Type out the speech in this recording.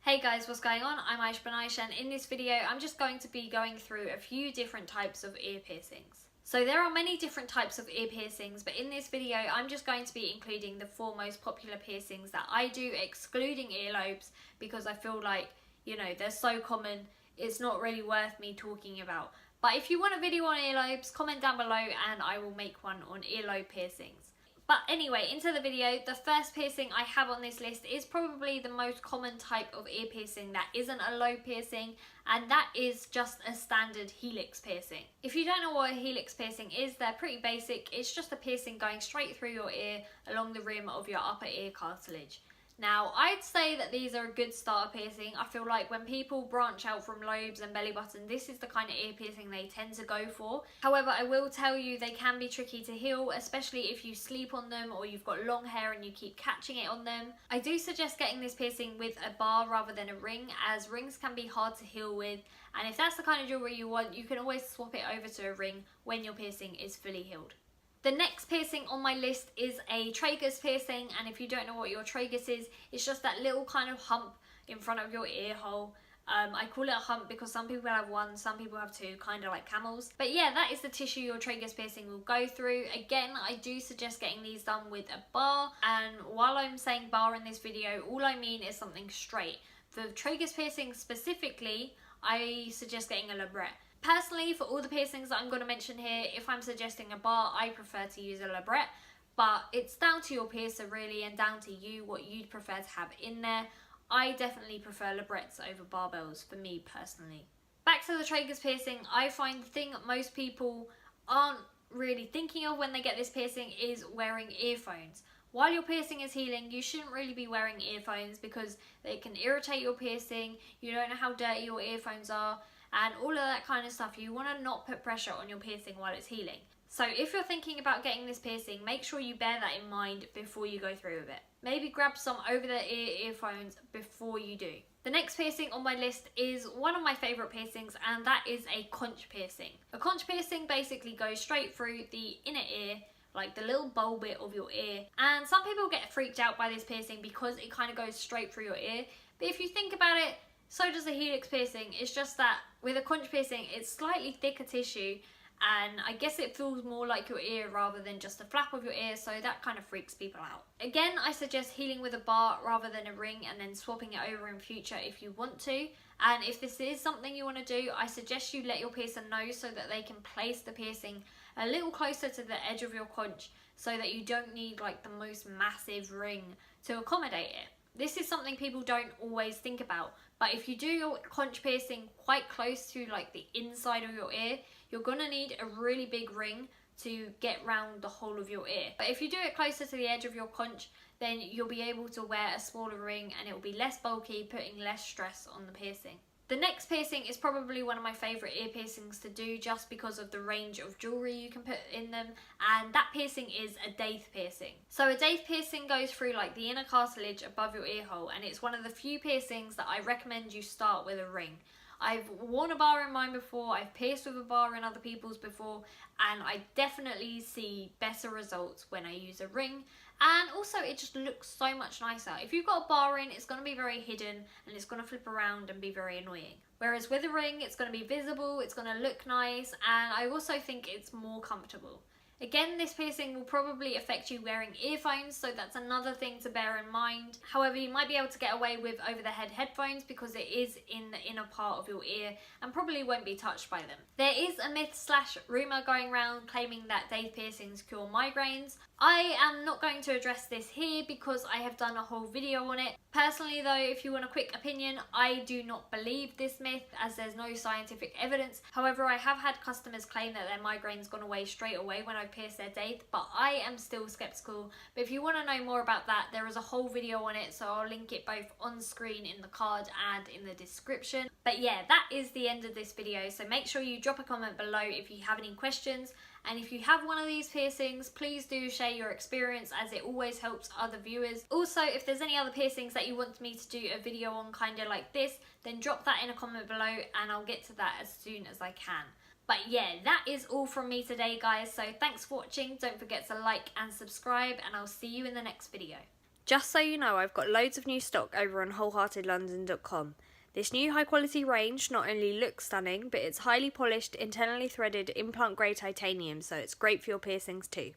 Hey guys, what's going on? I'm Aisha, and in this video I'm just going to be going through a few different types of ear piercings. So there are many different types of ear piercings, but in this video I'm just going to be including the 4 most popular piercings that I do, excluding earlobes, because I feel like, you know, they're so common, it's not really worth me talking about. But if you want a video on earlobes, comment down below and I will make one on earlobe piercings. But anyway, into the video. The first piercing I have on this list is probably the most common type of ear piercing that isn't a lobe piercing, and that is just a standard helix piercing. If you don't know what a helix piercing is, they're pretty basic. It's just a piercing going straight through your ear along the rim of your upper ear cartilage. Now, I'd say that these are a good starter piercing. I feel like when people branch out from lobes and belly button, this is the kind of ear piercing they tend to go for. However, I will tell you they can be tricky to heal, especially if you sleep on them or you've got long hair and you keep catching it on them. I do suggest getting this piercing with a bar rather than a ring, as rings can be hard to heal with, and if that's the kind of jewellery you want, you can always swap it over to a ring when your piercing is fully healed. The next piercing on my list is a tragus piercing, and if you don't know what your tragus is, it's just that little kind of hump in front of your ear hole. I call it a hump because some people have 1, some people have 2, kind of like camels. But yeah, that is the tissue your tragus piercing will go through. Again, I do suggest getting these done with a bar, and while I'm saying bar in this video, all I mean is something straight. For tragus piercing specifically, I suggest getting a labret. Personally, for all the piercings that I'm going to mention here, if I'm suggesting a bar, I prefer to use a labret, but it's down to your piercer really, and down to you what you'd prefer to have in there. I definitely prefer labrets over barbells for me personally. Back to the tragus piercing, I find the thing that most people aren't really thinking of when they get this piercing is wearing earphones. While your piercing is healing, you shouldn't really be wearing earphones because they can irritate your piercing, you don't know how dirty your earphones are, and all of that kind of stuff. You want to not put pressure on your piercing while it's healing. So if you're thinking about getting this piercing, make sure you bear that in mind before you go through with it. Maybe grab some over-the-ear earphones before you do. The next piercing on my list is one of my favourite piercings, and that is a conch piercing. A conch piercing basically goes straight through the inner ear, like the little bowl bit of your ear, and some people get freaked out by this piercing because it kind of goes straight through your ear. But if you think about it, so does a helix piercing. It's just that with a conch piercing, it's slightly thicker tissue, and I guess it feels more like your ear rather than just a flap of your ear, so that kind of freaks people out. Again, I suggest healing with a bar rather than a ring, and then swapping it over in future if you want to. And if this is something you want to do, I suggest you let your piercer know so that they can place the piercing a little closer to the edge of your conch, so that you don't need like the most massive ring to accommodate it. This is something people don't always think about, but if you do your conch piercing quite close to like the inside of your ear, you're gonna need a really big ring to get round the whole of your ear. But if you do it closer to the edge of your conch, then you'll be able to wear a smaller ring and it will be less bulky, putting less stress on the piercing. The next piercing is probably one of my favourite ear piercings to do, just because of the range of jewellery you can put in them, and that piercing is a daith piercing. So a daith piercing goes through like the inner cartilage above your ear hole, and it's one of the few piercings that I recommend you start with a ring. I've worn a bar in mine before, I've pierced with a bar in other people's before, and I definitely see better results when I use a ring. And also it just looks so much nicer. If you've got a bar in, it's going to be very hidden and it's going to flip around and be very annoying. Whereas with a ring, it's going to be visible, it's going to look nice, and I also think it's more comfortable. Again, this piercing will probably affect you wearing earphones, so that's another thing to bear in mind. However, you might be able to get away with over-the-head headphones because it is in the inner part of your ear and probably won't be touched by them. There is a myth/rumour going around claiming that daith piercings cure migraines. I am not going to address this here because I have done a whole video on it. Personally though, if you want a quick opinion, I do not believe this myth, as there's no scientific evidence. However, I have had customers claim that their migraines gone away straight away when I pierced their daith, but I am still skeptical. But if you want to know more about that, there is a whole video on it, so I'll link it both on screen in the card and in the description. But yeah, that is the end of this video, so make sure you drop a comment below if you have any questions. And if you have one of these piercings, please do share your experience, as it always helps other viewers. Also, if there's any other piercings that you want me to do a video on kind of like this, then drop that in a comment below and I'll get to that as soon as I can. But yeah, that is all from me today guys, so thanks for watching. Don't forget to like and subscribe, and I'll see you in the next video. Just so you know, I've got loads of new stock over on wholeheartedlondon.com. This new high quality range not only looks stunning, but it's highly polished, internally threaded implant grade titanium, so it's great for your piercings too.